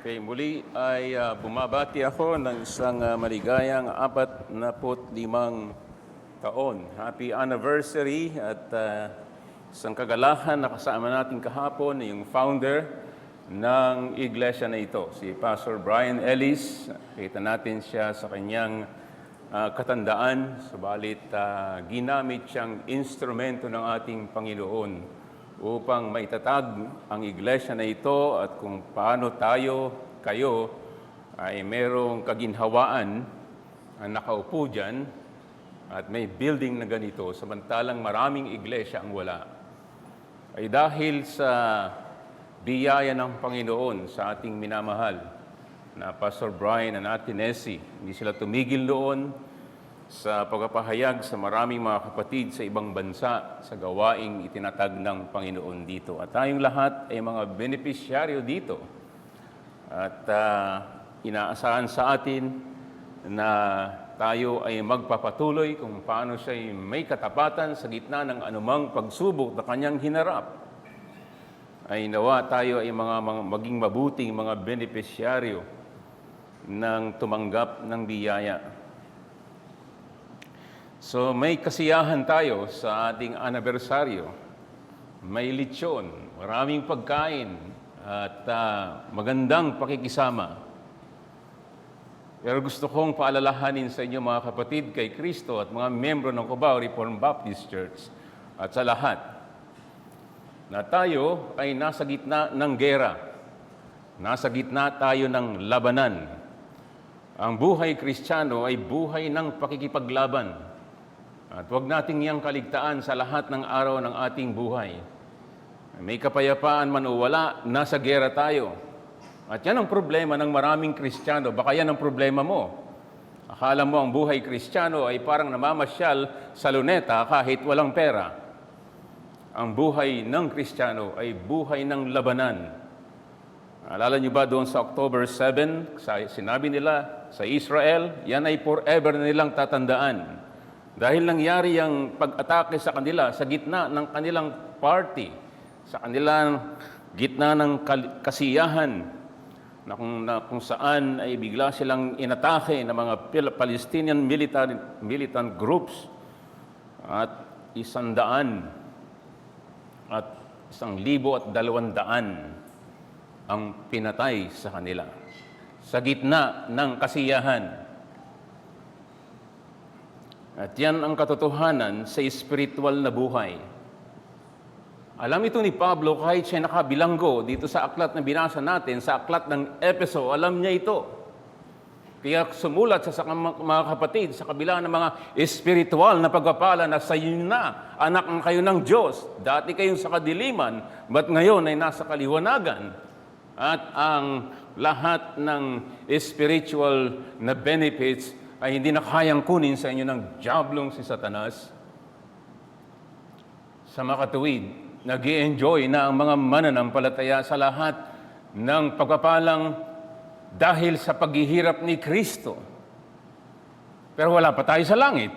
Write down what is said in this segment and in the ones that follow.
Okay, muli ay bumabati ako ng isang maligayang 45 taon. Happy anniversary at isang kagalahan na kasama natin kahapon yung founder ng iglesia na ito, si Pastor Brian Ellis. Kita natin siya sa kanyang katandaan, subalit ginamit siyang instrumento ng ating Panginoon upang maitatag ang iglesia na ito at kung paano kayo ay merong kaginhawaan na nakaupo dyan at may building na ganito samantalang maraming iglesia ang wala. Ay dahil sa biyaya ng Panginoon sa ating minamahal na Pastor Brian and Ate Nessie, hindi sila tumigil doon sa pagpapahayag sa maraming mga kapatid sa ibang bansa sa gawaing itinatag ng Panginoon dito. At tayong lahat ay mga benepisyaryo dito. At inaasahan sa atin na tayo ay magpapatuloy kung paano siya may katapatan sa gitna ng anumang pagsubok na kanyang hinarap. Ay nawa tayo ay maging mabuting mga benepisyaryo ng tumanggap ng biyaya. So may kasiyahan tayo sa ating anibersaryo. May lechon, maraming pagkain at magandang pakikisama. Pero gusto kong paalalahanin sa inyo mga kapatid kay Kristo at mga membro ng Cubao Reformed Baptist Church at sa lahat na tayo ay nasa gitna ng gera. Nasa gitna tayo ng labanan. Ang buhay Kristiyano ay buhay ng pakikipaglaban. At huwag nating iyang kaligtaan sa lahat ng araw ng ating buhay. May kapayapaan man o wala, nasa gera tayo. At yan ang problema ng maraming Kristiyano. Baka yan ang problema mo. Akala mo ang buhay Kristiyano ay parang namamasyal sa luneta kahit walang pera. Ang buhay ng Kristiyano ay buhay ng labanan. Alala niyo ba doon sa October 7, sinabi nila sa Israel, yan ay forever na nilang tatandaan. Dahil nangyari ang pag-atake sa kanila sa gitna ng kanilang party, sa kanilang gitna ng kasiyahan, na kung saan ay bigla silang inatake ng mga Palestinian militant groups at 100 at 1,200 ang pinatay sa kanila. Sa gitna ng kasiyahan. At yan ang katotohanan sa espiritual na buhay. Alam ito ni Pablo kahit siya nakabilanggo dito sa aklat na binasa natin, sa aklat ng Efeso, alam niya ito. Kaya sumulat sa mga kapatid sa kabila ng mga espiritual na pagpapala na sa inyo na, anak ng kayo ng Diyos. Dati kayong sa kadiliman, but ngayon ay nasa kaliwanagan. At ang lahat ng spiritual na benefits ay hindi na kayang kunin sa inyo ng diablong si Satanas. Sa makatuwid, nag-i-enjoy na ang mga mananampalataya sa lahat ng pagpapalang dahil sa paghihirap ni Kristo. Pero wala pa tayo sa langit.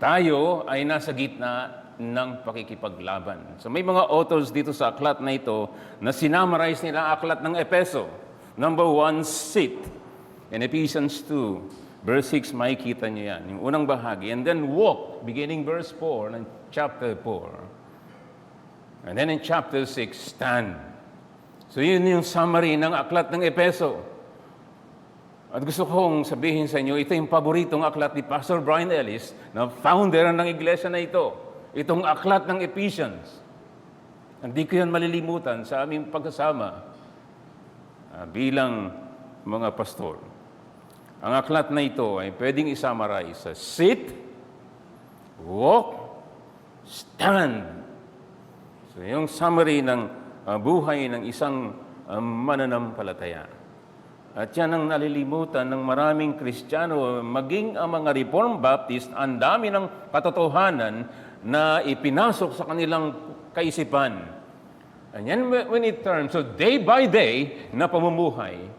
Tayo ay nasa gitna ng pakikipaglaban. So may mga authors dito sa aklat na ito na sinamarize nila ang aklat ng Efeso. Number 1, sit. In Ephesians 2, verse 6, makikita niyo yan, yung unang bahagi. And then walk, beginning verse 4 ng chapter 4. And then in chapter 6, stand. So yun yung summary ng aklat ng Efeso. At gusto kong sabihin sa inyo, ito yung paboritong aklat ni Pastor Brian Ellis, na founder ng iglesia na ito. Itong aklat ng Ephesians. Hindi ko yan malilimutan sa aming pagkasama bilang mga pastor. Ang aklat na ito ay pwedeng isummarize sa sit, walk, stand. So yung summary ng buhay ng isang mananampalataya. At yan ang nalilimutan ng maraming Kristiyano, maging ang mga Reformed Baptist, ang dami ng katotohanan na ipinasok sa kanilang kaisipan. And yan when it turns, so day by day na pamumuhay,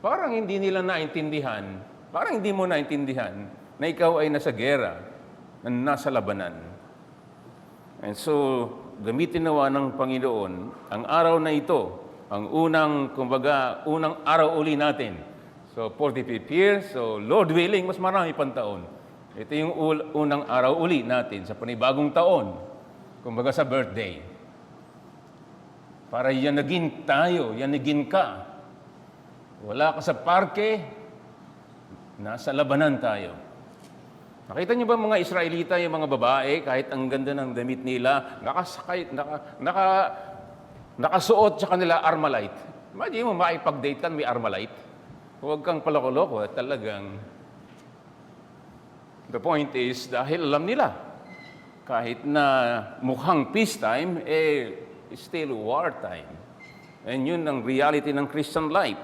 parang hindi nila naintindihan, parang hindi mo naintindihan na ikaw ay nasa gera, na nasa labanan. And so, gamitin nawa ng Panginoon ang araw na ito ang unang araw uli natin. So, 45th year. So, Lord willing, mas marami pang taon. Ito yung unang araw uli natin sa panibagong taon. Kumbaga sa birthday. Para yanagin tayo, yanagin ka. Wala ka sa parke, nasa labanan tayo. Nakita niyo ba mga Israelita, yung mga babae, kahit ang ganda ng damit nila, nakasuot sa kanila Armalite. Imagine mo, makipag-date ka, may Armalite. Huwag kang paloko-loko, talagang. The point is, dahil alam nila, kahit na mukhang peacetime, still wartime. And yun ang reality ng Christian life.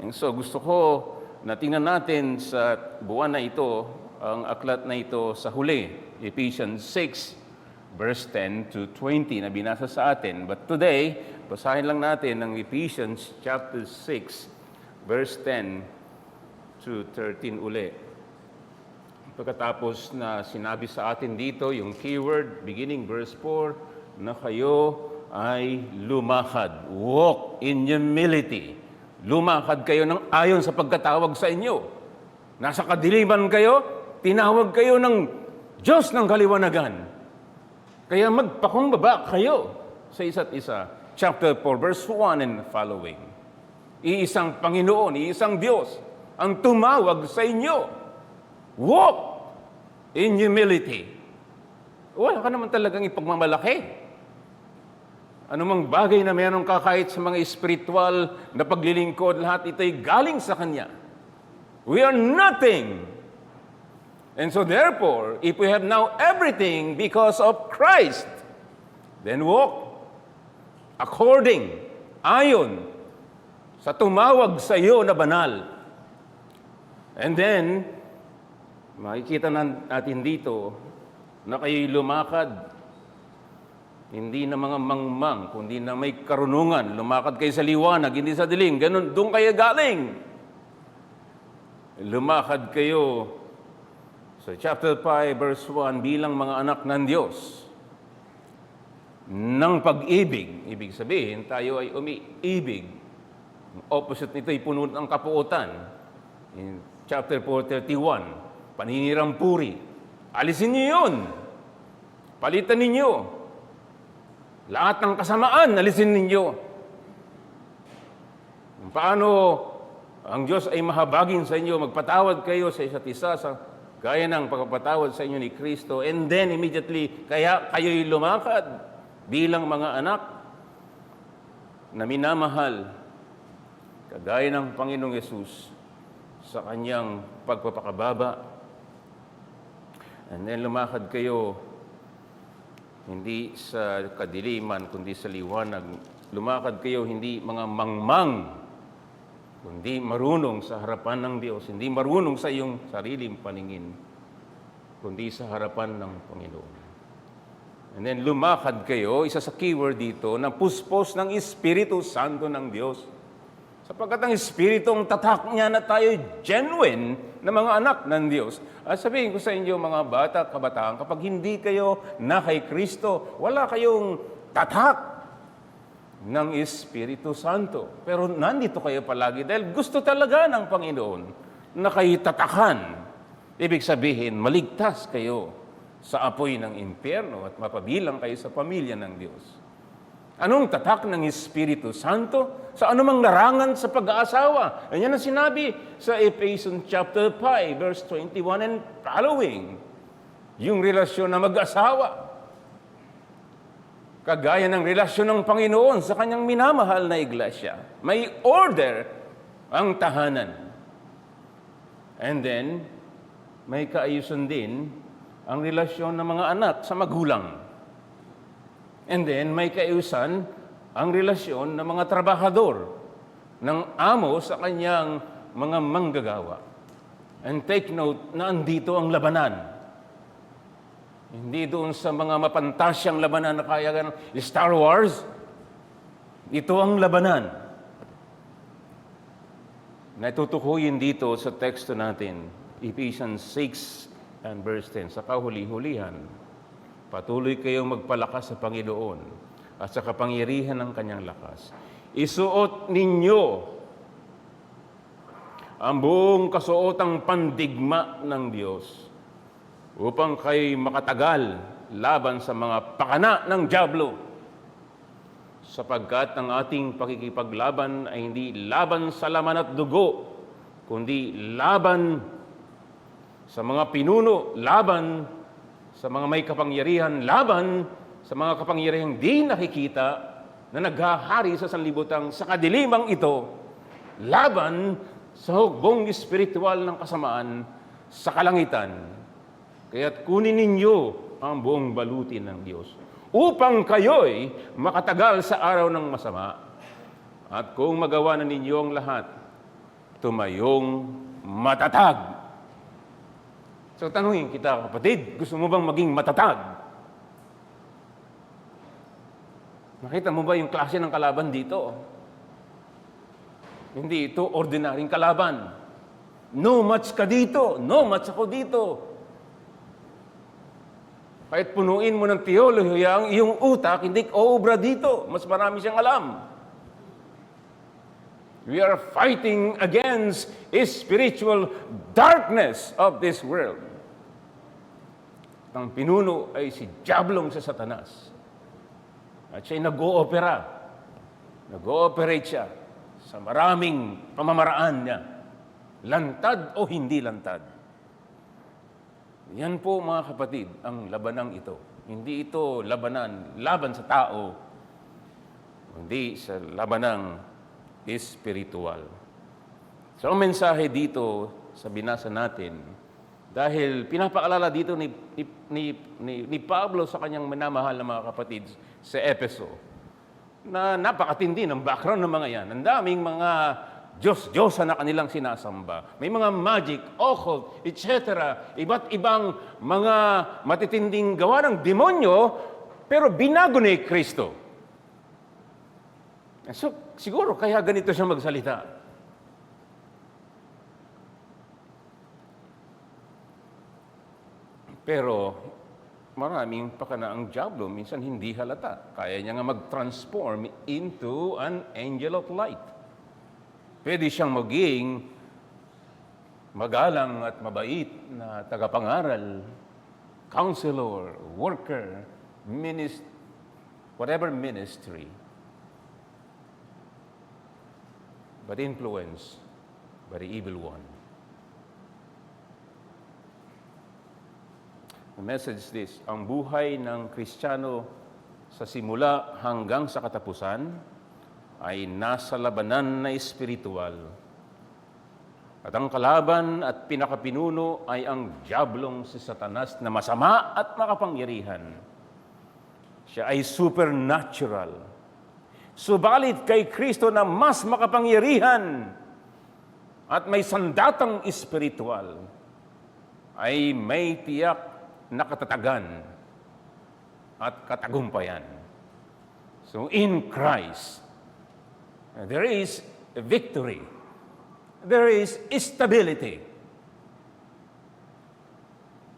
And so gusto ko na tingnan natin sa buwan na ito, ang aklat na ito sa huli, Ephesians 6, verse 10 to 20 na binasa sa atin. But today, basahin lang natin ang Ephesians chapter 6, verse 10 to 13 uli. Pagkatapos na sinabi sa atin dito yung keyword, beginning verse 4, na kayo ay lumakad. Walk in humility. Lumakad kayo ng ayon sa pagkatawag sa inyo. Nasa kadiliman kayo, tinawag kayo ng Diyos ng kaliwanagan. Kaya magpakumbaba kayo sa isa't isa. Chapter 4, verse 1 and following. Iisang Panginoon, iisang Diyos ang tumawag sa inyo. Walk in humility. Wala ka naman talagang ipagmamalaki. Anumang bagay na meron ka kahit sa mga espiritual na paglilingkod, lahat ito'y galing sa Kanya. We are nothing. And so therefore, if we have now everything because of Christ, then walk according, ayon, sa tumawag sa iyo na banal. And then, makikita natin dito na kayo'y lumakad, hindi na mga mangmang, kundi na may karunungan. Lumakad kayo sa liwanag, hindi sa dilim. Ganun, doon kayo galing. Lumakad kayo sa chapter 5, verse 1, bilang mga anak ng Diyos ng pag-ibig. Ibig sabihin, tayo ay umiibig. Ang opposite nito ay puno ng kapuutan. In chapter 4:31, paninirang puri. Alisin niyo yun. Palitan ninyo. Lahat ng kasamaan, alisin ninyo. Paano ang Diyos ay mahabagin sa inyo, magpatawad kayo sa isa't isa sa gaya ng pagpapatawad sa inyo ni Kristo, and then immediately, kaya kayo'y lumakad bilang mga anak na minamahal, kagaya ng Panginoong Yesus sa kanyang pagpapakababa. And then lumakad kayo hindi sa kadiliman, kundi sa liwanag. Lumakad kayo hindi mga mangmang, kundi marunong sa harapan ng Diyos, hindi marunong sa iyong sariling paningin, kundi sa harapan ng Panginoon. And then lumakad kayo, isa sa keyword dito, na puspos ng Espiritu Santo ng Diyos. Sapagkat ang Espiritu ang tatak niya na tayo genuine na mga anak ng Diyos. At sabihin ko sa inyo mga bata, kabataan, kapag hindi kayo na kay Kristo, wala kayong tatak ng Espiritu Santo. Pero nandito kayo palagi dahil gusto talaga ng Panginoon na kayo tatakan. Ibig sabihin, maligtas kayo sa apoy ng impyerno at mapabilang kayo sa pamilya ng Diyos. Anong tatak ng Espiritu Santo? Sa anumang larangan sa pag-aasawa. Yan ang sinabi sa Ephesians chapter 5, verse 21 and following. Yung relasyon na mag-asawa. Kagaya ng relasyon ng Panginoon sa kanyang minamahal na iglesia. May order ang tahanan. And then, may kaayusan din ang relasyon ng mga anak sa magulang. And then, may kaayusan ang relasyon ng mga trabahador, ng amo sa kanyang mga manggagawa. And take note na andito ang labanan. Hindi doon sa mga mapantasyang labanan na kaya ng Star Wars. Ito ang labanan. Natutukuyin dito sa teksto natin, Ephesians 6 and verse 10, sa kahuli-hulihan, patuloy kayong magpalakas sa Panginoon at sa kapangyarihan ng kanyang lakas. isuot ninyo ang buong kasuotang pandigma ng Diyos upang kayo makatagal laban sa mga pakana ng dyablo, sapagkat ang ating pakikipaglaban ay hindi laban sa laman at dugo, kundi laban sa mga pinuno, laban sa mga may kapangyarihan, laban sa mga kapangyarihang di nakikita na naghahari sa sanlibutan sa kadilimang ito, laban sa hugbong espiritual ng kasamaan sa kalangitan. Kaya't kunin ninyo ang buong balutin ng Diyos upang kayo'y makatagal sa araw ng masama. At kung magawa na ninyo ang lahat, tumayong matatag. So tanungin kita, kapatid, gusto mo bang maging matatag? Nakita mo ba yung klase ng kalaban dito? Hindi ito ordinaryong kalaban. No match ka dito, no match ako dito. Kahit punuin mo ng teolohiya ang iyong utak, hindi obra dito. Mas marami siyang alam. We are fighting against spiritual darkness of this world. Ang pinuno ay si Diablong sa Satanas. At siya'y nag-oopera. Nag-ooperate siya sa maraming pamamaraan niya. Lantad o hindi lantad. Yan po mga kapatid, ang labanang ito. Hindi ito laban sa tao, hindi sa labanang espiritual. So ang mensahe dito sa binasa natin, dahil pinapaalala dito ni Pablo sa kanyang minamahal na mga kapatid sa Efeso, na napakatindi ng background ng mga yan. Ang daming mga Diyos-Diyosa na kanilang sinasamba. May mga magic, occult, etc. Iba't ibang mga matitinding gawa ng demonyo, pero binago ni Kristo. So, siguro kaya ganito siya magsalita. Pero maraming pakana ang diablo, minsan hindi halata. Kaya niya nga mag-transform into an angel of light. Pwede siyang maging magalang at mabait na tagapangaral, counselor, worker, whatever ministry. But influenced by the evil one. The message is this: ang buhay ng Kristiyano sa simula hanggang sa katapusan ay nasa labanan na espiritual. At ang kalaban at pinakapinuno ay ang diablong si Satanas na masama at makapangyarihan. Siya ay supernatural. Subalit kay Kristo na mas makapangyarihan at may sandatang espiritual ay may tiyak na katatagan at katagumpayan. So in Christ, there is victory. There is stability.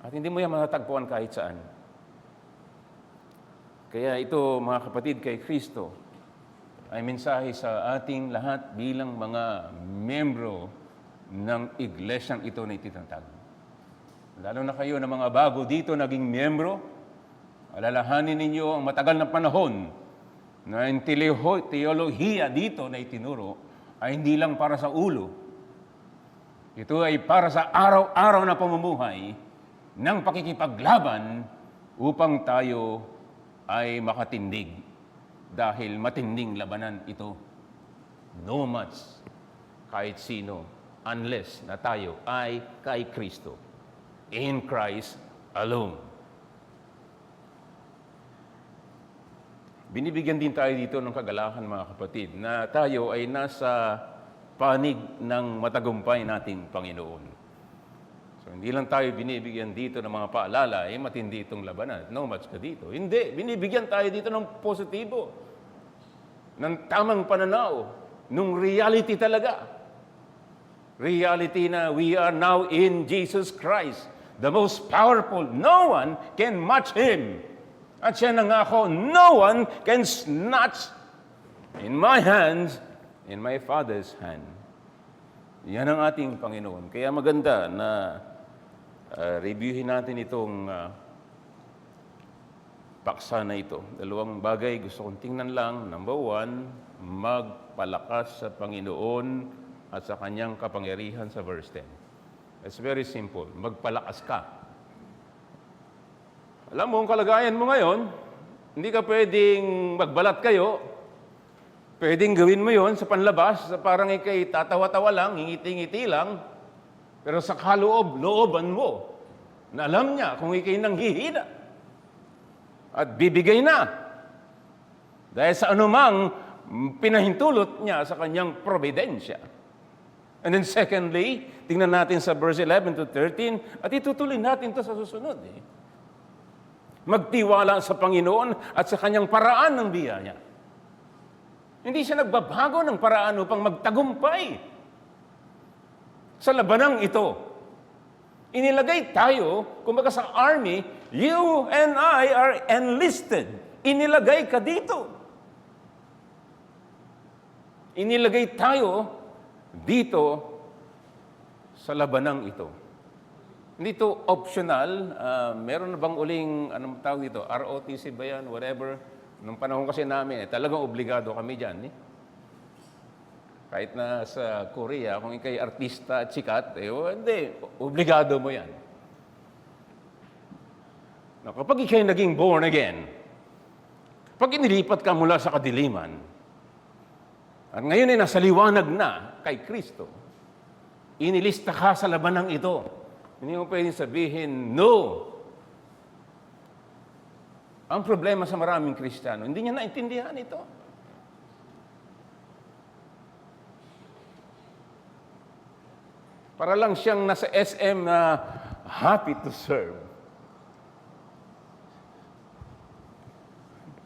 At hindi mo yan matatagpuan kahit saan. Kaya ito, mga kapatid, kay Kristo, ay mensahe sa ating lahat bilang mga membro ng iglesyang ito na itinatag. Lalo na kayo na mga bago dito naging membro, alalahanin ninyo ang matagal na panahon na yung teolohiya dito na itinuro ay hindi lang para sa ulo. Ito ay para sa araw-araw na pamumuhay ng pakikipaglaban upang tayo ay makatindig. Dahil matinding labanan ito. No match kahit sino unless na tayo ay kay Kristo. In Christ alone. Binibigyan din tayo dito ng kagalakan, mga kapatid, na tayo ay nasa panig ng matagumpay nating Panginoon. So, hindi lang tayo binibigyan dito ng mga paalala, matindi itong labanan. No match ka dito. Hindi. Binibigyan tayo dito ng positibo, ng tamang pananaw, nung reality talaga. Reality na we are now in Jesus Christ, the most powerful. No one can match Him. At siya nangako, no one can snatch in my hands, in my Father's hand. Yan ang ating Panginoon. Kaya maganda na reviewin natin itong paksa na ito. Dalawang bagay gusto kong tingnan lang. Number one, magpalakas sa Panginoon at sa Kanyang kapangyarihan sa verse 10. It's very simple. Magpalakas ka. Alam mo, ang kalagayan mo ngayon, hindi ka pwedeng magbalat kayo. Pwedeng gawin mo yon sa panlabas, parang ikay tatawa-tawa lang, ngiti-ngiti lang. Pero sa kaloob-looban mo, na alam niya kung ikay nanghihina. At bibigay na. Dahil sa anumang pinahintulot niya sa kanyang providensya. And then secondly, tingnan natin sa verse 11 to 13, at itutuloy natin ito sa susunod. Magtiwala sa Panginoon at sa kanyang paraan ng biyaya. Hindi siya nagbabago ng paraan upang magtagumpay sa labanang ito. Inilagay tayo, kumbaga sa army, you and I are enlisted. Inilagay ka dito. Inilagay tayo dito sa labanang ito. Hindi ito optional. Meron na bang uling, anong tawag dito? ROTC ba yan? Whatever. Nung panahon kasi namin, talagang obligado kami dyan. Kahit na sa Korea, kung ikay artista at sikat, hindi, obligado mo yan. Kapag ikay naging born again, pag inilipat ka mula sa kadiliman, at ngayon ay nasa liwanag na kay Kristo, inilista ka sa labanang ito. Hindi mo pwedeng sabihin, no. Ang problema sa maraming Kristiyano, hindi niya naintindihan ito. Para lang siyang nasa SM na happy to serve.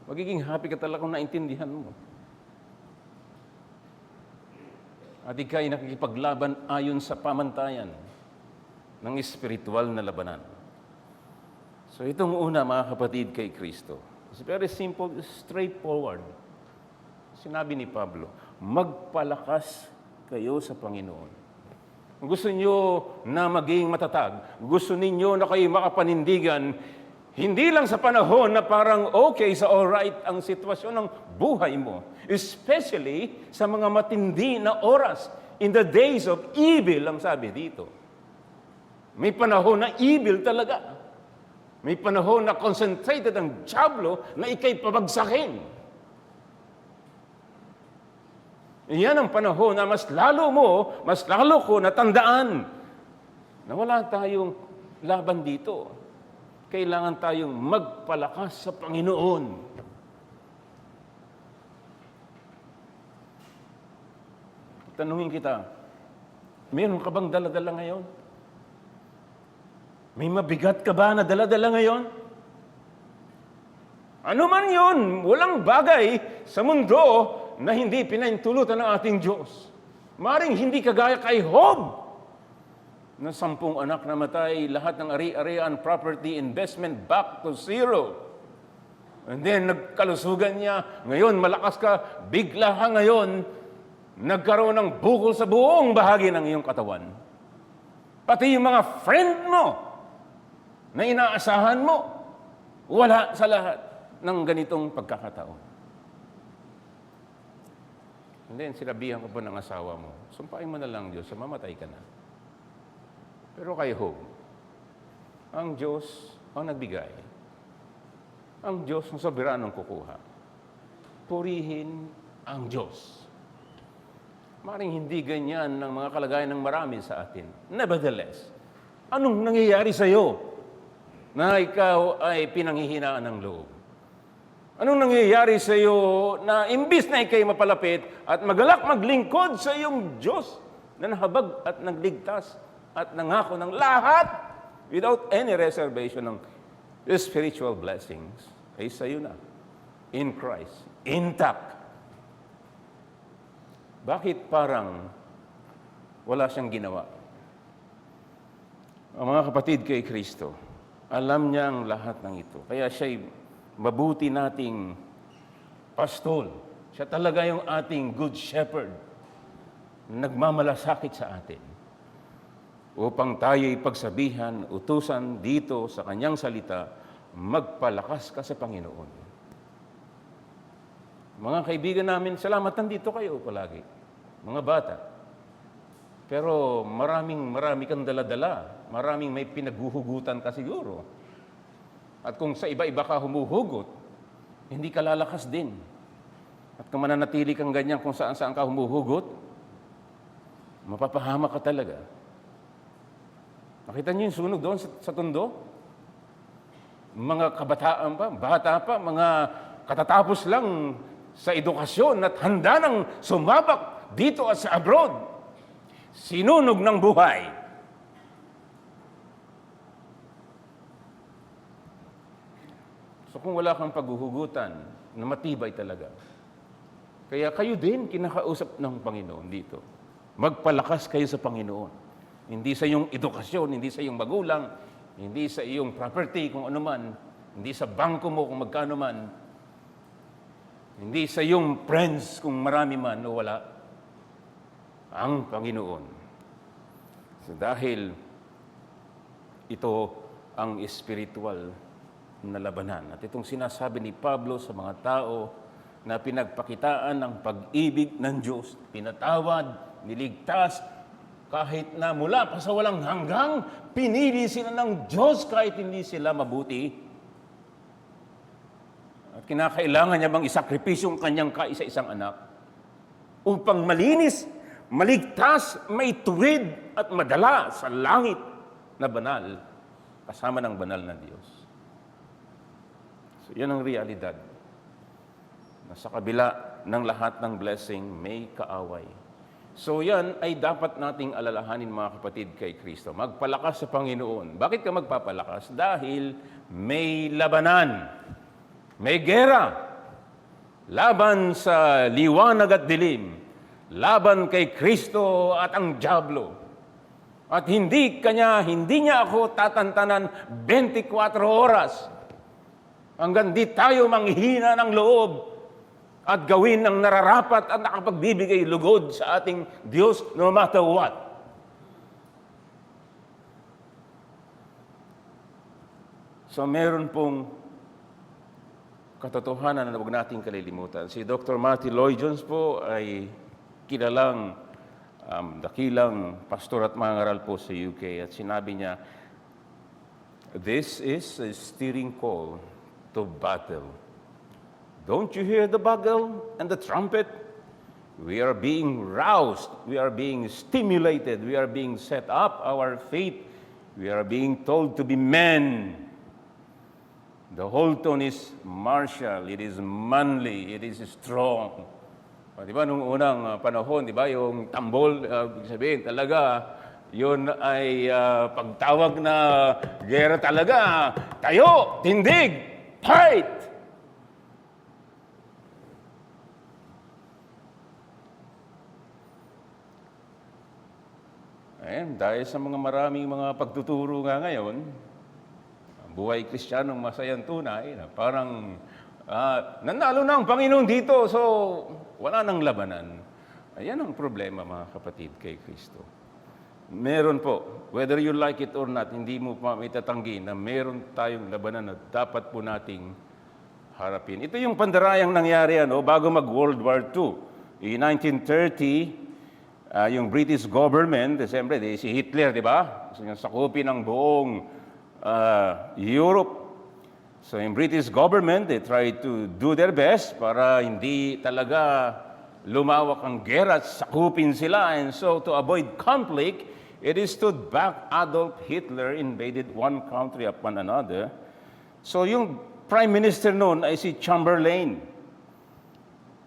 Magiging happy ka talaga kung naintindihan mo. At ika'y nakikipaglaban ayon sa pamantayan ng espiritual na labanan. So itong una, mga kapatid, kay Kristo. It's very simple, straightforward. Sinabi ni Pablo, magpalakas kayo sa Panginoon. Kung gusto niyo na maging matatag, gusto ninyo na kayo makapanindigan, hindi lang sa panahon na parang okay, sa alright ang sitwasyon ng buhay mo. Especially sa mga matindi na oras, in the days of evil, ang sabi dito. May panahon na evil talaga. May panahon na concentrated ang dyablo na ikay pabagsakin. Iyan ang panahon na mas lalo ko natandaan na wala tayong laban dito. Kailangan tayong magpalakas sa Panginoon. Tanungin kita, meron ka bang dala-dala ngayon? May mabigat ka ba na dala-dala ngayon? Ano man yun, walang bagay sa mundo na hindi pinahintulutan ng ating Diyos. Maring hindi kagaya kay Job, na 10 anak namatay, lahat ng ari-arian, property, investment, back to zero. And then, nagkalusugan niya, ngayon malakas ka, bigla ka ngayon, nagkaroon ng bukol sa buong bahagi ng iyong katawan. Pati yung mga friend mo, na inaasahan mo, wala sa lahat ng ganitong pagkakataon. And then, sinabihan ko po ng asawa mo, sumpain mo na lang Diyos, mamatay ka na. Pero kay Job, ang Diyos ang nagbigay. Ang Diyos ang soberanong kukuha. Purihin ang Diyos. Maring hindi ganyan ng mga kalagayan ng marami sa atin. Nevertheless, anong nangyayari sa iyo na ikaw ay pinanghihinaan ng loob? Anong nangyayari sa iyo na imbis na ikay mapalapit at magalak maglingkod sa iyong Diyos na nahabag at nagligtas at nangako ng lahat without any reservation ng spiritual blessings ay sa iyo na in Christ, intact. Bakit parang wala siyang ginawa? Ang mga kapatid kay Kristo, alam niya ang lahat ng ito. Kaya siya'y mabuti nating pastol Siya talaga yung ating good shepherd na nagmamalasakit sa atin upang tayo'y pagsabihan, utusan dito sa kanyang salita, magpalakas ka sa Panginoon. Mga kaibigan namin, salamat nandito kayo palagi, mga bata. Pero marami kang dala-dala. Maraming may pinaghuhugutan ka siguro. At kung sa iba-iba ka humuhugot, hindi ka lalakas din. At kung mananatili kang ganyan kung saan-saan ka humuhugot, mapapahama ka talaga. Nakita niyo yung sunog doon sa tundo? Mga kabataan pa, bata pa, mga katatapos lang sa edukasyon at handa nang sumabak dito at sa abroad. Sinunog ng buhay. So kung wala kang paghuhugutan na matibay talaga, kaya kayo din kinakausap ng Panginoon dito. Magpalakas kayo sa Panginoon. Hindi sa iyong edukasyon, hindi sa iyong magulang, hindi sa iyong property kung ano man, hindi sa bangko mo kung magkano man, hindi sa iyong friends kung marami man o wala. Ang Panginoon. So dahil ito ang spiritual na labanan. At itong sinasabi ni Pablo sa mga tao na pinagpakitaan ng pag-ibig ng Diyos, pinatawad, niligtas, kahit na mula pa sa walang hanggang, pinili sila ng Diyos kahit hindi sila mabuti. At kinakailangan niya bang isakripisyo ang kanyang kaisa-isang anak upang malinis, maligtas, may tuwid at madala sa langit na banal, kasama ng banal na Diyos. So yan ang realidad. Na sa kabila ng lahat ng blessing, may kaaway. So yan ay dapat nating alalahanin mga kapatid kay Kristo. Magpalakas sa Panginoon. Bakit ka magpapalakas? Dahil may labanan. May gera. Laban sa liwanag at dilim. Laban kay Kristo at ang dyablo. At hindi niya ako tatantanan 24 oras. Hanggang di tayo manghihina ng loob at gawin ang nararapat at nakapagbibigay lugod sa ating Diyos no matter what. So meron pong katotohanan na huwag nating kalilimutan. Si Dr. Marty Lloyd Jones po ay kilalang dakilang pastor at mangaral po sa UK at sinabi niya, this is a steering call to battle. Don't you hear the bugle and the trumpet? We are being roused. We are being stimulated. We are being set up, our faith. We are being told to be men. The whole tone is martial. It is manly. It is strong. Di ba, nung unang panahon, di ba, yung tambol, ibig sabihin, talaga, yun ay pagtawag na gera talaga. Tayo, tindig, fight! Ayan, dahil sa maraming mga pagtuturo nga ngayon, ang buhay Kristiyanong masayang tunay, na parang nanalo na ang Panginoon dito, so wala nang labanan. Ayan ang problema, mga kapatid, kay Kristo. Meron po, whether you like it or not, hindi mo pa itatanggi na meron tayong labanan na dapat po nating harapin. Ito yung pandarayang nangyari bago mag-World War II. In 1930, yung British government, siyempre, si Hitler, di ba? So, yung sakupin ng buong Europe. So, yung British government, they tried to do their best para hindi talaga lumawak ang gera at sakupin sila. And so, to avoid conflict, it stood back. Adolf Hitler invaded one country upon another. So, yung prime minister noon ay si Chamberlain.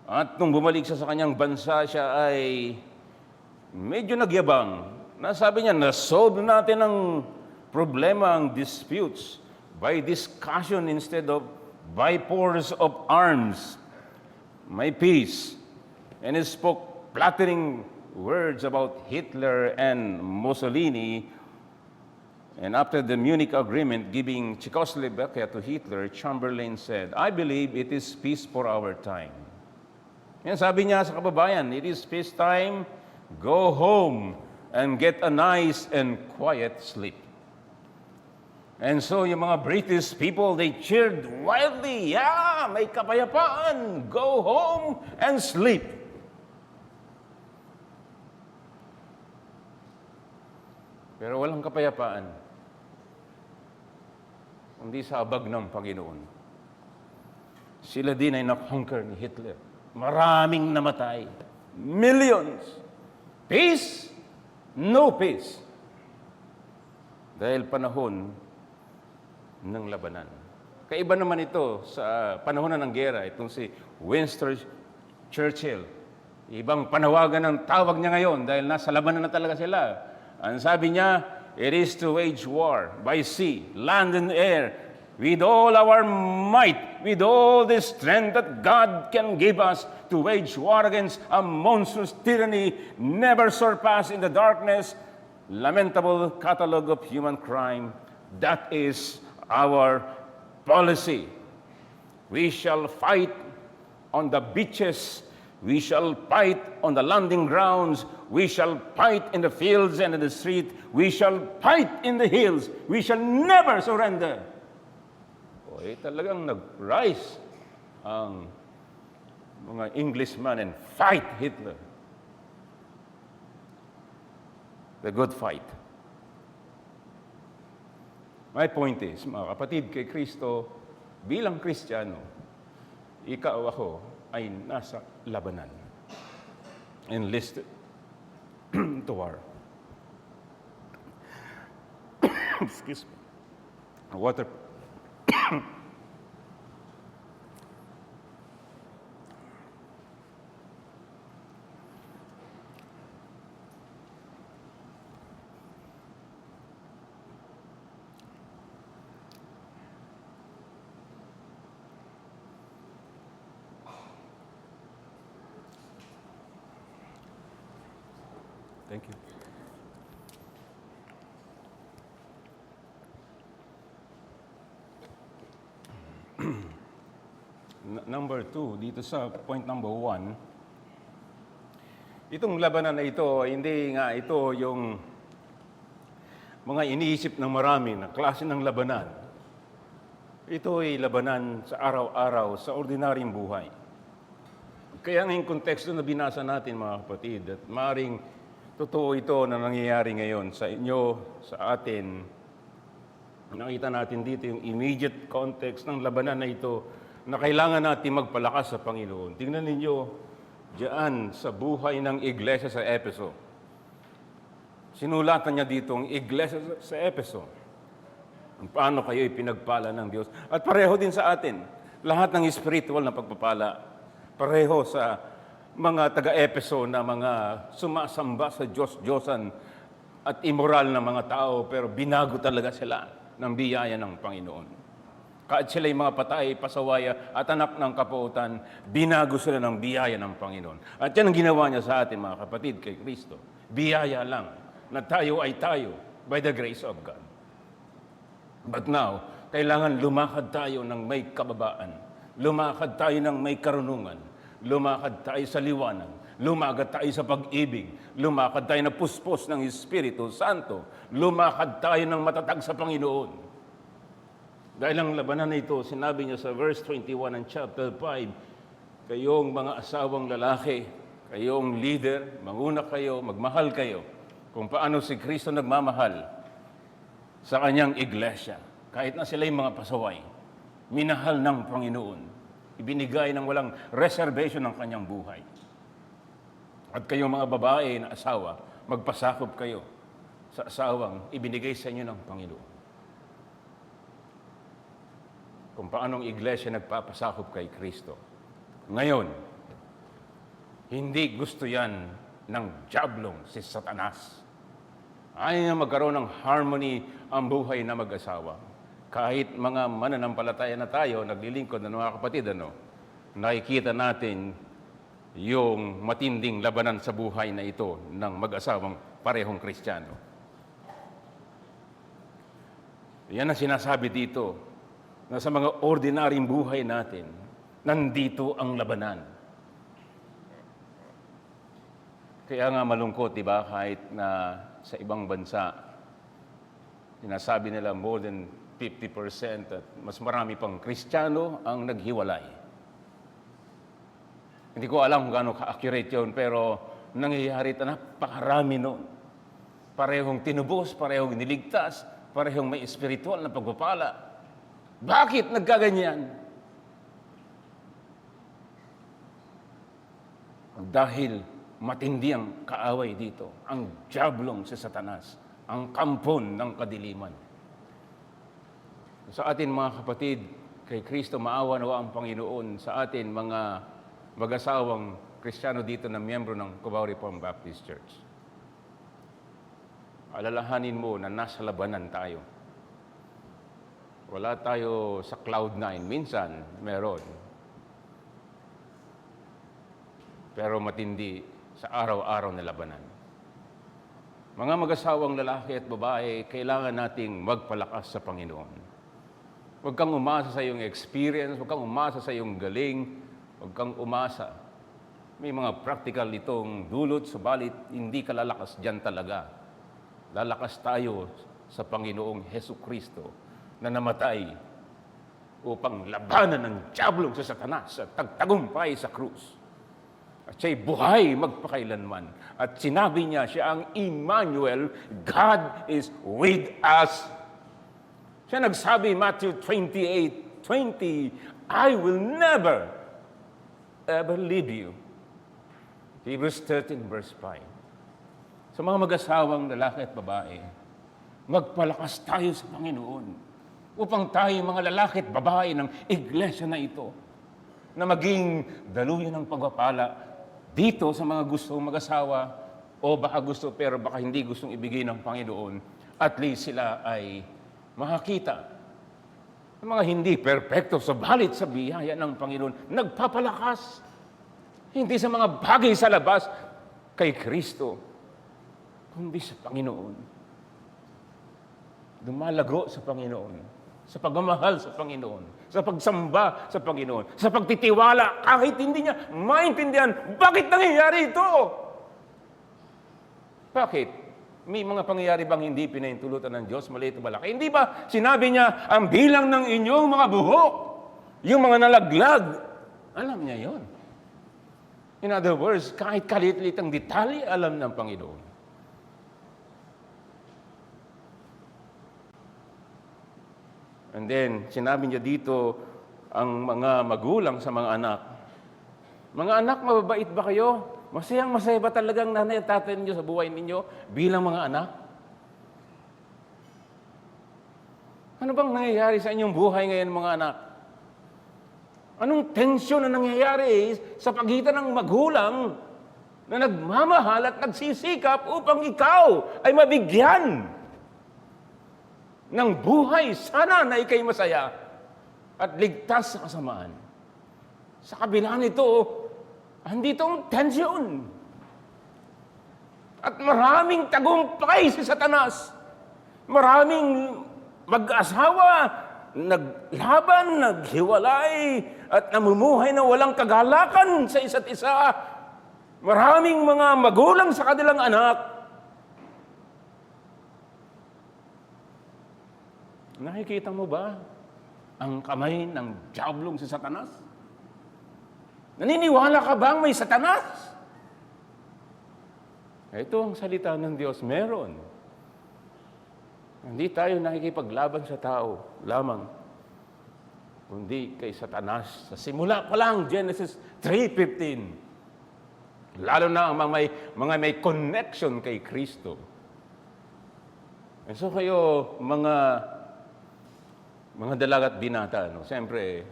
At nung bumalik siya sa kanyang bansa, siya ay medyo nagyabang. Nasabi niya, na-solve natin ang problema, ang disputes, by discussion instead of by force of arms. May peace. And he spoke flattering words about Hitler and Mussolini. And after the Munich Agreement giving Czechoslovakia to Hitler, Chamberlain said, I believe it is peace for our time. Yan sabi niya sa kababayan, it is peace time, go home and get a nice and quiet sleep. And so yung mga British people, they cheered wildly, yeah, may kapayapaan, go home and sleep. Pero walang kapayapaan, kundi sa abag ng Panginoon. Sila din ay na-conquer ni Hitler. Maraming namatay. Millions. Peace? No peace. Dahil panahon ng labanan. Kaiba naman ito sa panahon ng gera, itong si Winston Churchill. Ibang panawagan ng tawag niya ngayon dahil nasa labanan na talaga sila. Ang sabi niya, it is to wage war by sea, land and air, with all our might, with all the strength that God can give us to wage war against a monstrous tyranny never surpassed in the darkness, lamentable catalog of human crime. That is our policy. We shall fight on the beaches. We shall fight on the landing grounds. We shall fight in the fields and in the street. We shall fight in the hills. We shall never surrender. Talagang nag-rise ang mga Englishman and fight Hitler. The good fight. My point is, mga kapatid, kay Kristo, bilang Kristiyano, ikaw ako ay nasa labanan. Enlisted to war. Excuse me. Water. Thank you. Number 2, dito sa point number 1, itong labanan na ito, hindi nga ito yung mga iniisip ng marami na klase ng labanan. Ito ay labanan sa araw-araw, sa ordinaryong buhay. Kaya ngayong konteksto na binasa natin, mga kapatid, at maaaring totoo ito na nangyayari ngayon sa inyo, sa atin. Nakita natin dito yung immediate context ng labanan na ito na kailangan natin magpalakas sa Panginoon. Tingnan ninyo diyan sa buhay ng iglesia sa Efeso. Sinulatan niya dito ang iglesia sa Efeso. Paano kayo ipinagpala ng Diyos? At pareho din sa atin. Lahat ng spiritual na pagpapala. Pareho sa mga taga-Efeso na mga sumasamba sa Diyos-Diyosan at immoral na mga tao, pero binago talaga sila ng biyaya ng Panginoon. Kahit sila'y mga patay, pasawaya at anak ng kapuutan, binago sila ng biyaya ng Panginoon. At yan ang ginawa niya sa atin, mga kapatid, kay Kristo. Biyaya lang na tayo ay tayo by the grace of God. But now, kailangan lumakad tayo ng may kababaan. Lumakad tayo ng may karunungan. Lumakad tayo sa liwanag, lumakad tayo sa pag-ibig, lumakad tayo na puspos ng Espiritu Santo, lumakad tayo ng matatag sa Panginoon. Dahil ang labanan na ito, sinabi niya sa verse 21 ng chapter 5, kayong mga asawang lalaki, kayong leader, manguna kayo, magmahal kayo, kung paano si Kristo nagmamahal sa kanyang iglesia, kahit na sila'y mga pasaway, minahal ng Panginoon. Ibinigay ng walang reservation ng kanyang buhay. At kayong mga babae na asawa, magpasakop kayo sa asawang ibinigay sa inyo ng Panginoon. Kung paanong iglesia nagpapasakop kay Kristo. Ngayon, hindi gusto yan ng diablong si Satanas. Ayaw niya magkaroon ng harmony ang buhay na mag-asawa. Kahit mga mananampalataya na tayo, naglilingkod na mga kapatid, nakikita natin yung matinding labanan sa buhay na ito ng mag-asawang parehong Kristiyano. Yan ang sinasabi dito, na sa mga ordinaryong buhay natin, nandito ang labanan. Kaya nga malungkot, di ba, kahit na sa ibang bansa, sinasabi nila more than 50% at mas marami pang Kristiyano ang naghiwalay. Hindi ko alam kung gaano ka-accurate yun, pero nangyayari na napakarami noon. Parehong tinubos, parehong niligtas, parehong may espiritual na pagpapala. Bakit nagkaganyan? Dahil matindi ang kaaway dito, ang diablong si Satanas, ang kampon ng kadiliman. Sa atin mga kapatid, kay Kristo maawa-nawa ang Panginoon sa atin mga mag-asawang Kristiyano dito na miyembro ng Cubao Reformed Baptist Church. Alalahanin mo na nasa labanan tayo. Wala tayo sa cloud nine. Minsan, meron. Pero matindi sa araw-araw na labanan. Mga mag-asawang lalaki at babae, kailangan nating magpalakas sa Panginoon. Huwag kang umasa sa iyong experience, huwag kang umasa sa iyong galing, huwag kang umasa. May mga practical itong dulot, subalit hindi ka lalakas dyan talaga. Lalakas tayo sa Panginoong Hesukristo na namatay upang labanan ng diablong sa Satanas at tagtagumpay sa krus. At siya'y buhay magpakailanman. At sinabi niya, siya ang Emmanuel, God is with us. Siya nagsabi, Matthew 28:20, I will never, ever leave you. Hebrews 13, verse 5. Sa mga mag-asawang lalaki at babae, magpalakas tayo sa Panginoon upang tayo mga lalaki at babae ng iglesia na ito na maging daluyan ng pagpapala dito sa mga gustong mag-asawa o baka gusto pero baka hindi gustong ibigay ng Panginoon, at least sila ay makakita. Ang mga hindi perpekto, subalit sa biyaya ng Panginoon, nagpapalakas. Hindi sa mga bagay sa labas kay Kristo, kundi sa Panginoon. Dumalago sa Panginoon, sa pagmamahal sa Panginoon, sa pagsamba sa Panginoon, sa pagtitiwala kahit hindi niya maintindihan bakit nangyayari ito. Bakit? May mga pangyayari bang hindi pinahintulutan ng Diyos, maliit o malaki? Hindi ba sinabi niya, ang bilang ng inyong mga buhok, yung mga nalaglag, alam niya yon. In other words, kahit kalit-lit ang detalye, alam ng Panginoon. And then, sinabi niya dito, ang mga magulang sa mga anak. Mga anak, mababait ba kayo? Masayang-masaya ba talagang nanay at tatay ninyo sa buhay ninyo bilang mga anak? Ano bang nangyayari sa inyong buhay ngayon, mga anak? Anong tensyon na nangyayari sa pagitan ng magulang na nagmamahal at nagsisikap upang ikaw ay mabigyan ng buhay, sana na ikay masaya at ligtas sa kasamaan. Sa kabila nito, andito ang tensyon. At maraming tagumpay si Satanas. Maraming mag-asawa, naglaban, naghiwalay, at namumuhay na walang kagalakan sa isa't isa. Maraming mga magulang sa kanilang anak. Nakikita mo ba ang kamay ng diablong si Satanas? Naniniwala ka bang may Satanas? Ito ang salita ng Diyos, meron. Hindi tayo nakikipaglaban sa tao lamang, kundi kay Satanas. Sa simula pa lang, Genesis 3:15. Lalo na ang mga may connection kay Kristo. And so kayo, mga dalaga at binata, no? Siyempre,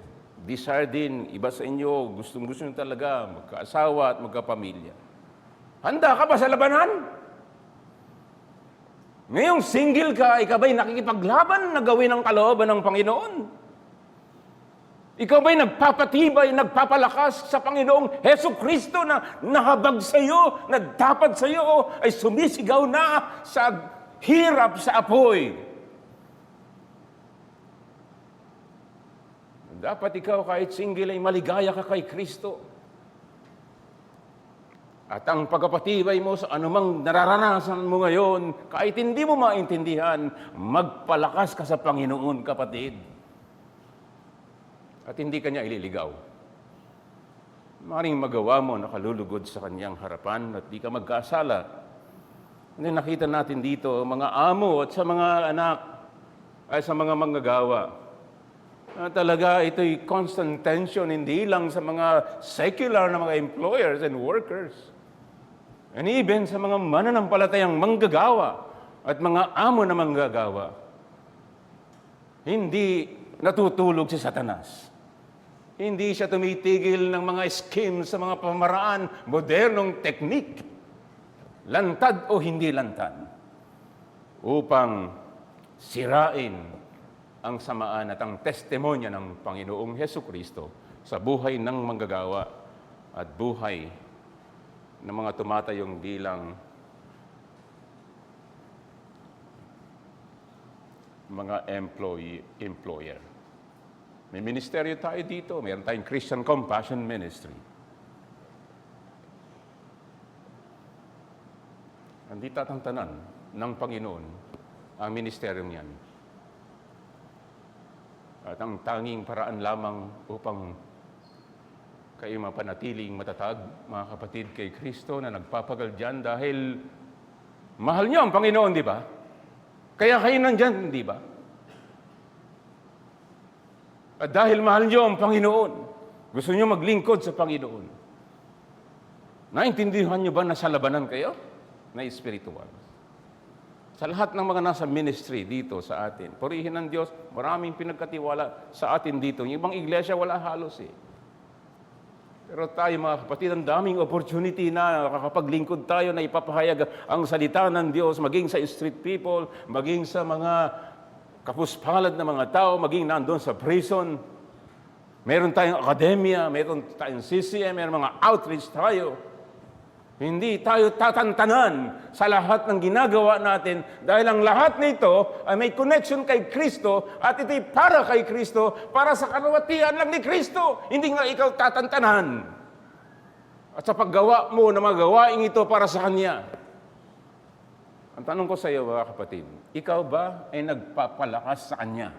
desire din, iba sa inyo, gustong-gusto nyo talaga, magkaasawa at magkapamilya. Handa ka ba sa labanan? Ngayong single ka, ikaw ba'y nakikipaglaban na gawin ang kalooban ng Panginoon? Ikaw ba'y nagpapatibay, nagpapalakas sa Panginoong Hesukristo na nahabag sa iyo, na dapat sa iyo ay sumisigaw na sa hirap sa apoy? Dapat ikaw kahit single ay maligaya ka kay Kristo. At ang pagpapatibay mo sa anumang nararanasan mo ngayon, kahit hindi mo maintindihan, magpalakas ka sa Panginoon, kapatid. At hindi ka niya ililigaw. Maring magawa mo nakalulugod sa kanyang harapan at di ka magkasala. Hindi nakita natin dito, mga amo at sa mga anak, ay sa mga manggagawa. Talaga ito'y constant tension, hindi lang sa mga secular na mga employers and workers. And even sa mga mananampalatayang manggagawa at mga amo na manggagawa. Hindi natutulog si Satanas. Hindi siya tumitigil ng mga schemes sa mga pamaraan, modernong teknik, lantad o hindi lantad, upang sirain ang samaan at ang testimonya ng Panginoong Hesukristo sa buhay ng manggagawa at buhay ng mga tumatayong bilang mga employer. May ministeryo tayo dito, mayroon tayong Christian Compassion Ministry. Hindi tatantanan ng Panginoon ang ministeryong yan. At ang tanging paraan lamang upang kayo mapanatiling matatag, mga kapatid, kay Kristo na nagpapagal dyan dahil mahal niyo ang Panginoon, di ba? Kaya kayo nandyan, di ba? At dahil mahal niyo ang Panginoon, gusto niyo maglingkod sa Panginoon. Naintindihan niyo ba na sa labanan kayo? Na espiritual. Sa lahat ng mga nasa ministry dito sa atin, purihin ng Diyos, maraming pinagkatiwala sa atin dito. Yung ibang iglesia, wala halos eh. Pero tayo mga kapatid, ang daming opportunity na nakakapaglingkod tayo na ipapahayag ang salita ng Diyos, maging sa street people, maging sa mga kapuspalad na mga tao, maging nandun sa prison. Meron tayong akademya, meron tayong CCM, meron mga outreach tayo. Hindi tayo tatantanan sa lahat ng ginagawa natin dahil ang lahat nito ay may connection kay Kristo at ito'y para kay Kristo, para sa kaluwalhatian lang ni Kristo. Hindi nga ikaw tatantanan. At sa paggawa mo na magawain ito para sa Kanya. Ang tanong ko sa iyo, mga kapatid, ikaw ba ay nagpapalakas sa Kanya?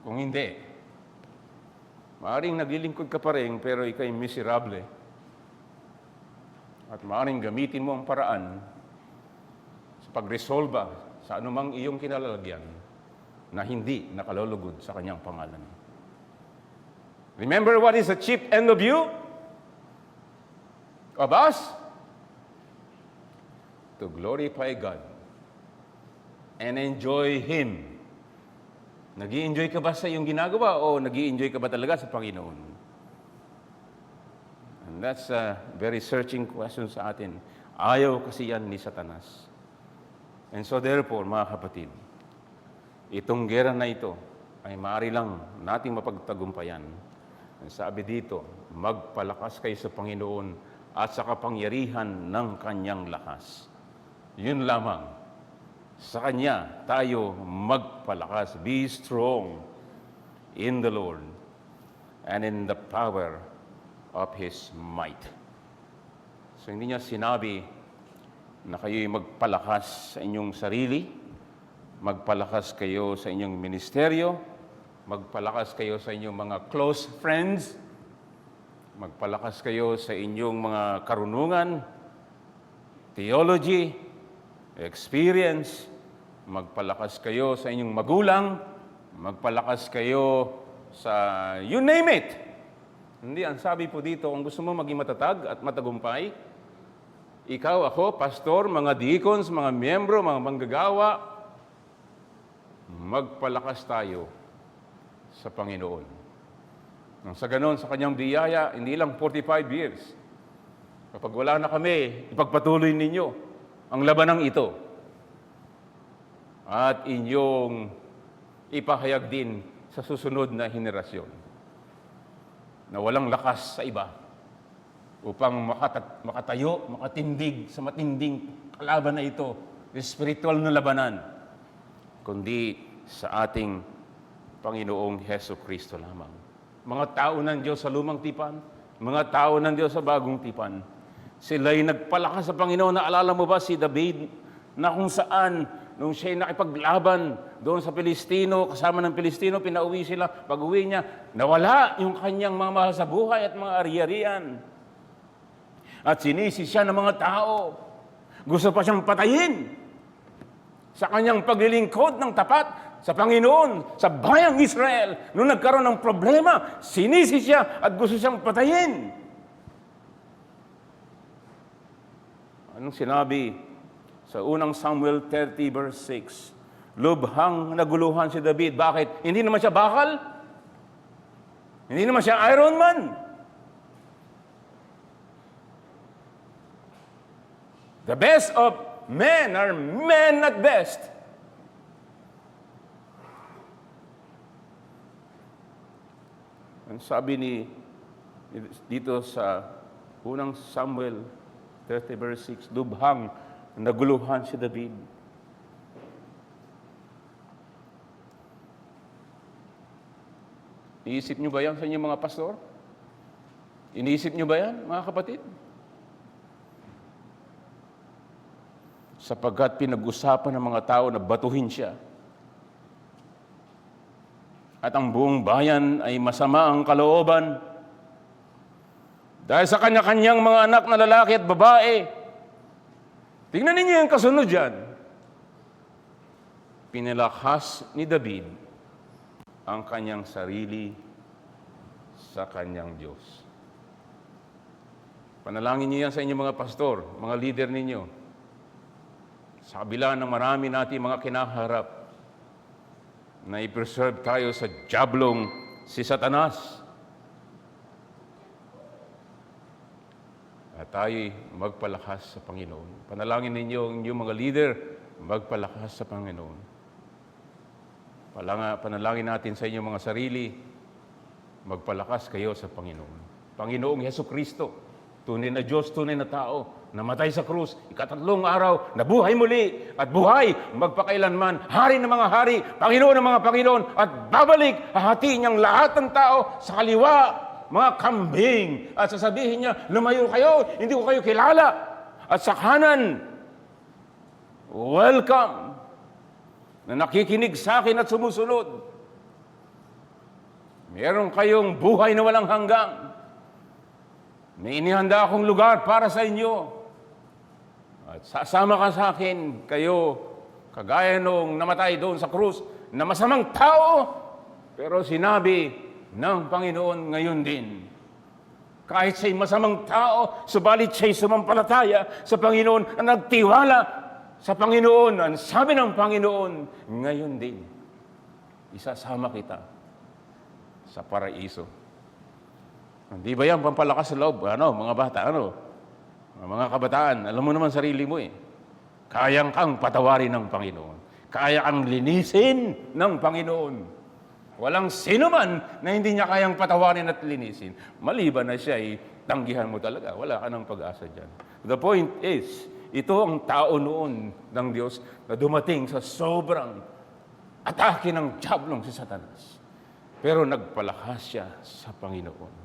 Kung hindi, maaaring naglilingkod ka pa rin, pero ikaw ay miserable. At maaaring gamitin mo ang paraan sa pagresolba sa anumang iyong kinalalagyan na hindi nakalulugod sa Kanyang pangalan. Remember what is the chief end of you? Of us? To glorify God and enjoy Him. Nag-i-enjoy ka ba sa iyong ginagawa o nag-i-enjoy ka ba talaga sa Panginoon? And that's a very searching question sa atin. Ayaw kasi yan ni Satanas. And so therefore, mga kapatid, itong gera na ito ay maaari lang nating mapagtagumpayan. And sabi dito, magpalakas kayo sa Panginoon at sa kapangyarihan ng Kanyang lakas. Yun lamang. Sa Kanya tayo magpalakas. Be strong in the Lord and in the power of His might. So hindi niya sinabi na kayo'y magpalakas sa inyong sarili, magpalakas kayo sa inyong ministeryo, magpalakas kayo sa inyong mga close friends, magpalakas kayo sa inyong mga karunungan, theology, experience, magpalakas kayo sa inyong magulang, magpalakas kayo sa you name it. Hindi, ang sabi po dito, kung gusto mo maging matatag at matagumpay, ikaw, ako, pastor, mga deacons, mga miyembro, mga manggagawa, magpalakas tayo sa Panginoon. Nang sa ganon, sa Kanyang biyaya, hindi lang 45 years. Kapag wala na kami, ipagpatuloy ninyo ang labanang ito. At inyong ipahayag din sa susunod na henerasyon na walang lakas sa iba upang makatayo, makatindig sa matinding kalaban na ito, spiritual na labanan, kundi sa ating Panginoong Hesukristo lamang. Mga tao ng Diyos sa lumang tipan, mga tao ng Diyos sa bagong tipan. Sila'y nagpalakas sa Panginoon. Naalala mo ba si David na kung saan nung siya'y nakipaglaban doon sa Pilistino, kasama ng Pilistino, pinauwi sila. Pag-uwi niya, nawala yung kanyang mga mahal sa buhay at mga ari-arian. At sinisi siya ng mga tao. Gusto pa siyang patayin sa kanyang paglilingkod ng tapat sa Panginoon, sa bayang Israel. Nung nagkaroon ng problema, sinisi siya at gusto siyang patayin. Anong sinabi sa unang Samuel 30 verse 6? Lubhang naguluhan si David. Bakit? Hindi naman siya bakal? Hindi naman siya Iron Man? The best of men are men at best. Ang sabi dito sa unang Samuel 30 verse 6, lubhang naguluhan si David. Iisip niyo ba yan sa inyong mga pastor? Iniisip niyo ba yan, mga kapatid? Sapagkat pinag-usapan ng mga tao na batuhin siya. At ang buong bayan ay masama ang kalooban. Dahil sa kanya-kanyang mga anak na lalaki at babae. Tingnan ninyo yung kasunod dyan. Pinalakas ni David ang kanyang sarili sa kanyang Diyos. Panalangin niyo yan sa inyong mga pastor, mga leader ninyo. Sa kabila ng marami natin mga kinaharap, na i-preserve tayo sa jablong si Satanas. At tayo'y magpalakas sa Panginoon. Panalangin ninyo ang inyong mga leader, magpalakas sa Panginoon. Panalangin natin sa inyong mga sarili, magpalakas kayo sa Panginoon. Panginoong Hesukristo, tunay na Diyos, tunay na tao, namatay sa krus, ikatatlong araw, nabuhay muli, at buhay magpakailanman, hari ng mga hari, Panginoon ng mga Panginoon, at babalik, hahati niyang lahat ng tao sa kaliwa, mga kambing, at sasabihin niya, lumayo kayo, hindi ko kayo kilala, at sa kanan, welcome, na nakikinig sa akin at sumusunod. Meron kayong buhay na walang hanggang. May inihanda akong lugar para sa inyo. At sasama ka sa akin, kayo, kagaya nung namatay doon sa krus, na masamang tao, pero sinabi ng Panginoon ngayon din. Kahit siya'y masamang tao, subalit siya'y sumampalataya sa Panginoon, at nagtiwala sa Panginoon. Ang sabi ng Panginoon, ngayon din, isasama kita sa paraiso. Hindi ba yan pampalakas sa loob? Mga bata, mga kabataan, alam mo naman sarili mo eh. Kayang kang patawarin ng Panginoon. Kaya kang linisin ng Panginoon. Walang sino man na hindi niya kayang patawarin at linisin. Maliban na siya tanggihan mo talaga. Wala ka ng pag-asa dyan. The point is, ito ang tao noon ng Diyos na dumating sa sobrang atake ng diablong si Satanas. Pero nagpalakas siya sa Panginoon.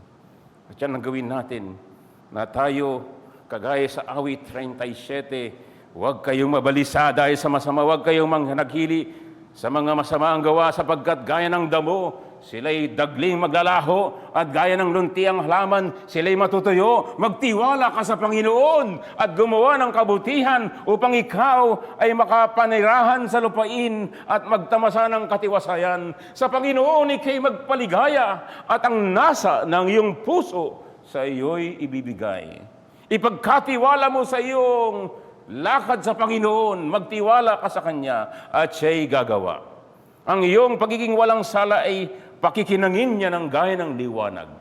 At yan ang gawin natin na tayo, kagaya sa awit 37, huwag kayong mabalisa dahil sa masama, huwag kayong manghanagili sa mga masamaang gawa sapagkat gaya ng damo, sila'y dagling maglalaho at gaya ng luntiang halaman, sila'y matutuyo. Magtiwala ka sa Panginoon at gumawa ng kabutihan upang ikaw ay makapanirahan sa lupain at magtamasa ng katiwasayan. Sa Panginoon ika'y magpaligaya at ang nasa ng iyong puso sa iyo'y ibibigay. Ipagkatiwala mo sa iyong lakad sa Panginoon, magtiwala ka sa Kanya at siya'y gagawa. Ang iyong pagiging walang sala ay pakikinangin niya ng gaya ng liwanag.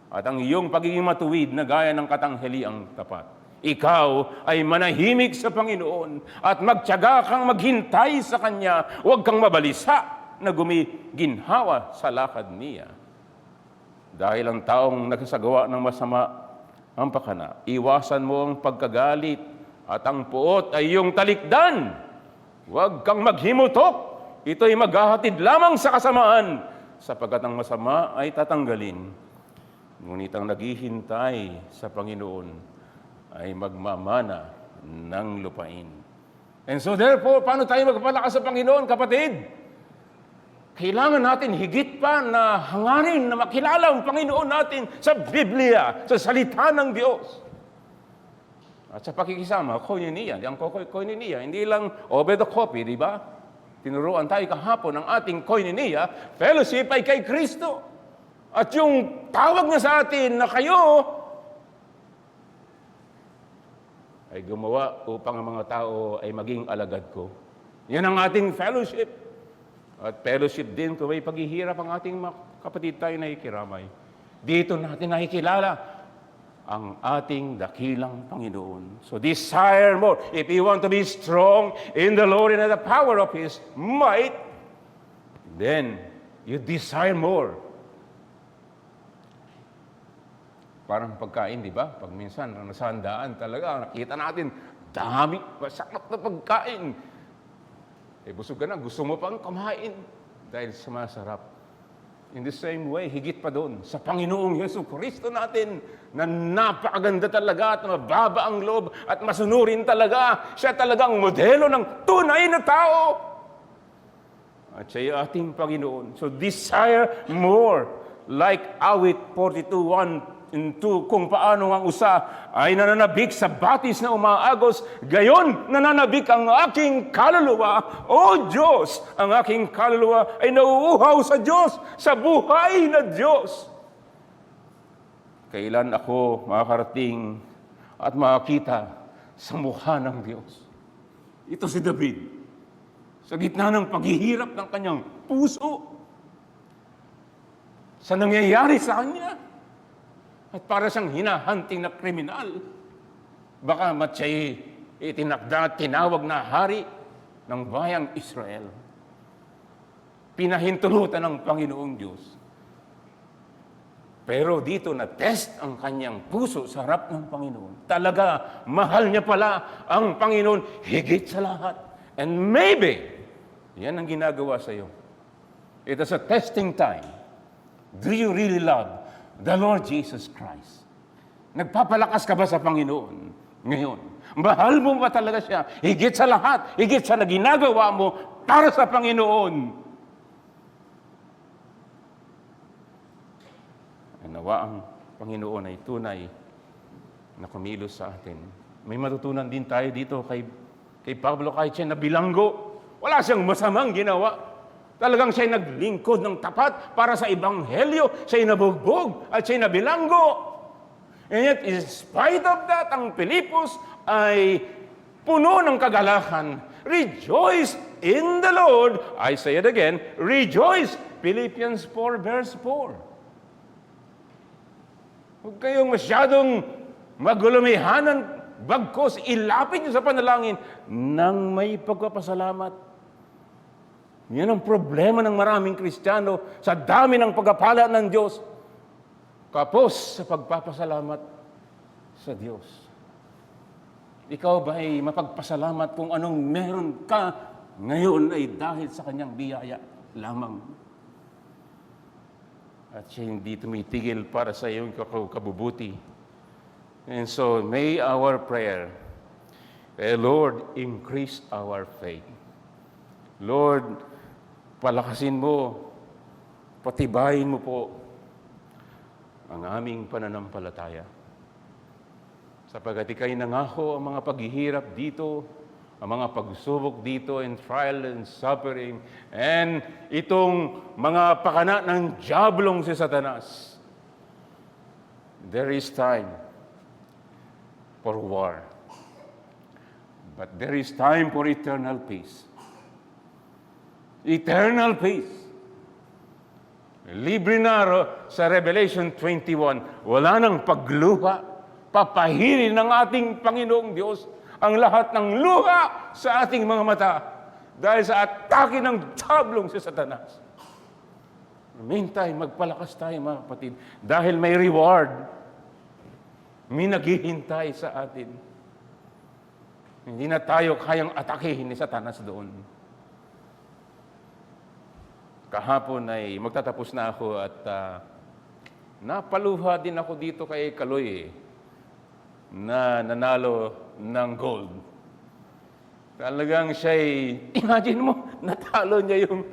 At ang iyong pagiging matuwid na gaya ng katanghaliang tapat. Ikaw ay manahimik sa Panginoon at magtiyaga kang maghintay sa Kanya. Huwag kang mabalisa na gumiginhawa sa lakad niya. Dahil ang taong nagsasagawa ng masama ang pakana, iwasan mo ang pagkagalit at ang puot ay iyong talikdan. Huwag kang maghimutok. Ito'y maghahatid lamang sa kasamaan, sapagkat ang masama ay tatanggalin Ngunit ang naghihintay sa Panginoon ay magmamana ng lupain. And so therefore, paano tayo magpalakas sa Panginoon, kapatid? Kailangan natin higit pa na hangarin na makilala ang Panginoon natin sa Biblia, sa salita ng Diyos. At sa pakikisama, koinonia. Ang koinonia, hindi lang over the coffee, di ba? Tinuruan tayo kahapon ng ating koinonia, fellowship ay kay Kristo. At yung tawag niya sa atin na kayo ay gumawa upang ang mga tao ay maging alagad ko. Yan ang ating fellowship. At fellowship din kung may paghihirap ang ating mga kapatid tayo na ikiramay. Dito natin nakikilala ang ating dakilang Panginoon. So desire more. If you want to be strong in the Lord and in the power of His might, then you desire more. Parang pagkain, di ba? Pag minsan, nasa handaan talaga, nakita natin, dami, masarap na pagkain. Eh, busog ka na, gusto mo pang kumain dahil sa masarap. In the same way, higit pa doon, sa Panginoong Yesu Kristo natin, na napakaganda talaga at mababa ang loob at masunurin talaga. Siya talagang modelo ng tunay na tao. At siya ating Panginoon. So desire more, like awit 42:1 into kung paano ang usa ay nananabik sa batis na umaagos, gayon nananabik ang aking kaluluwa. O Diyos, ang aking kaluluwa ay nauuhaw sa Diyos, sa buhay na Diyos. Kailan ako makakarating at makakita sa mukha ng Diyos? Ito si David, sa gitna ng paghihirap ng kanyang puso, sa nangyayari sa kanya, at para siyang hinahanting na kriminal, baka siya'y itinakda at tinawag na hari ng bayang Israel. Pinahintulutan ng Panginoong Diyos. Pero dito na-test ang kanyang puso sa harap ng Panginoon. Talaga, mahal niya pala ang Panginoon higit sa lahat. And maybe, yan ang ginagawa sa iyo. It is a testing time. Do you really love the Lord Jesus Christ? Nagpapalakas ka ba sa Panginoon ngayon? Mahal mo ba talaga siya? Higit sa lahat, higit sa ginagawa mo para sa Panginoon. Nawa ang Panginoon ay tunay na kumilos sa atin. May matutunan din tayo dito kay Pablo, kahit siya nabilanggo. Wala siyang masamang ginawa. Talagang siya'y naglingkod ng tapat para sa Ebanghelyo. Siya'y nabugbog at siya'y nabilanggo. And yet, in spite of that, ang Pilipos ay puno ng kagalakan. Rejoice in the Lord. I say it again, rejoice. Philippians 4 verse 4. Huwag kayong masyadong magulumihanan, bagkos ilapit niyo sa panalangin nang may pagpapasalamat. Yan ang problema ng maraming Kristiyano sa dami ng pagpapala ng Diyos. Kapos sa pagpapasalamat sa Diyos. Ikaw ba ay mapagpasalamat kung anong meron ka ngayon ay dahil sa kanyang biyaya lamang? At siya hindi tumitigil para sa iyong kabubuti. And so, may our prayer, Lord, increase our faith. Lord, palakasin mo, patibayin mo po ang aming pananampalataya. Sapagkat ika'y nangako ang mga paghihirap dito, ang mga pagsubok dito, and trial and suffering, and itong mga pakana ng diablong si Satanas. There is time for war. But there is time for eternal peace. Eternal peace. Libre na sa Revelation 21, wala nang pagluha, papahirin ng ating Panginoong Diyos ang lahat ng luha sa ating mga mata dahil sa atake ng diablong si Satanas. Meantime, magpalakas tayo mga kapatid dahil may reward. May naghihintay sa atin. Hindi na tayo kayang atakehin ni Satanas doon. Kahapon ay magtatapos na ako at Napaluha din ako dito kay Kaloy na nanalo ng gold. Talagang siya'y, imagine mo, natalo niya yung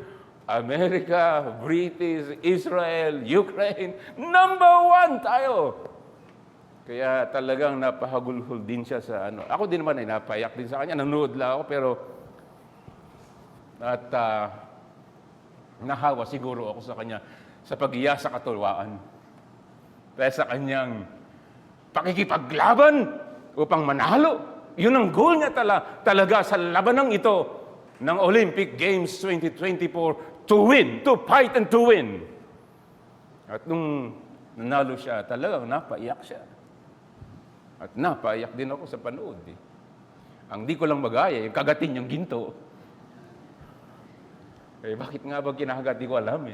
Amerika, British, Israel, Ukraine. #1 tayo! Kaya talagang napahagulhol din siya sa ano. Ako din naman ay napayak din sa kanya. Nanood lang ako pero nahawa siguro ako sa kanya sa pag-iya sa katulwaan. Dahil sa kanyang pakikipaglaban upang manalo. Yun ang goal niya talaga sa labanang ito ng Olympic Games 2024 to win, to fight and to win. At nung nanalo siya, talagang napaiyak siya. At napaiyak din ako sa panood. Ang di ko lang magaya, yung kagatin yung ginto. Bakit nga ba kinahagat? Di ko alam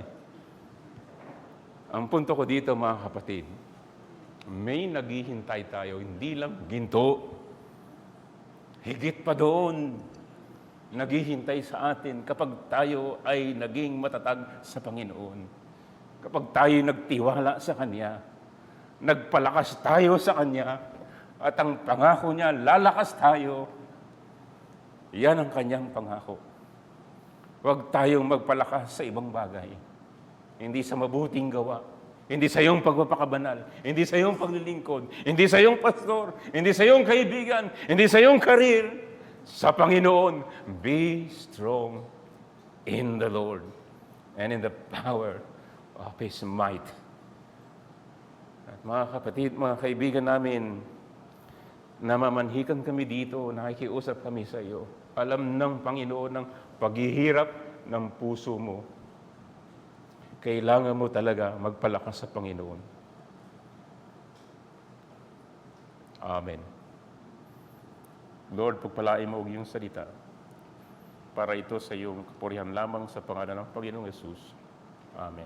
Ang punto ko dito, mga kapatid, may naghihintay tayo, hindi lang ginto. Higit pa doon, naghihintay sa atin kapag tayo ay naging matatag sa Panginoon. Kapag tayo nagtiwala sa Kanya, nagpalakas tayo sa Kanya, at ang pangako niya, lalakas tayo. Yan ang Kanyang pangako. Huwag tayong magpalakas sa ibang bagay. Hindi sa mabuting gawa. Hindi sa iyong pagpapakabanal. Hindi sa iyong paglilingkod. Hindi sa iyong pastor. Hindi sa iyong kaibigan. Hindi sa iyong karir. Sa Panginoon, be strong in the Lord and in the power of His might. At mga kapatid, mga kaibigan namin, namamanhikan kami dito, nakikiusap kami sa iyo. Alam ng Panginoon ng paghihirap ng puso mo. Kailangan mo talaga magpalakas sa Panginoon. Amen. Lord, pagpalain mo ang iyong salita para ito sa iyong kapurihan lamang sa pangalan ng Panginoong Yesus. Amen.